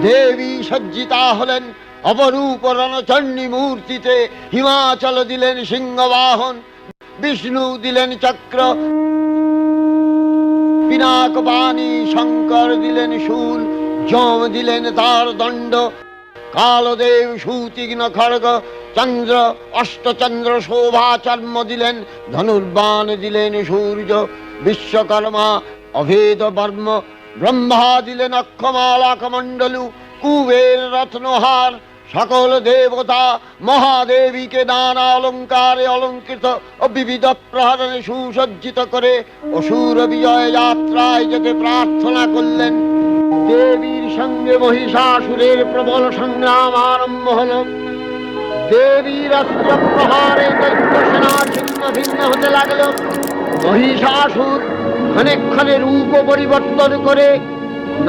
দেবী সজ্জিতা হলেন অপরূপ রণচণ্ডী মূর্তিতে। হিমাচল দিলেন সিংহবাহন, বিষ্ণু দিলেন চক্র, পিনাকপাণি শঙ্কর দিলেন শূল, যম দিলেন তার দণ্ড, কালদেব সুতীক্ষ্ণ খড়গ, চন্দ্র অষ্টচন্দ্র শোভা চর্ম দিলেন, ধনুর্বাণ দিলেন সূর্য, বিশ্বকর্মা অভেদ বর্ম, ব্রহ্মা দিলেন অক্ষমালা কমণ্ডলু, কুবের রত্নহার, সকল দেবতা মহাদেবীকে নানা অলঙ্কারে অলঙ্কৃত ও বিবিধ প্রহরণে সুসজ্জিত করে অসুর বিজয় যাত্রায় যেতে প্রার্থনা করলেন। দেবীর সঙ্গে মহিষাসুরের প্রবল সংগ্রাম আরম্ভ হল। দেবীর অস্ত্র প্রহারে দৈত্য সেনা ছিন্ন ভিন্ন হতে লাগল। মহিষাসুর ক্ষণে ক্ষণে রূপ পরিবর্তন করে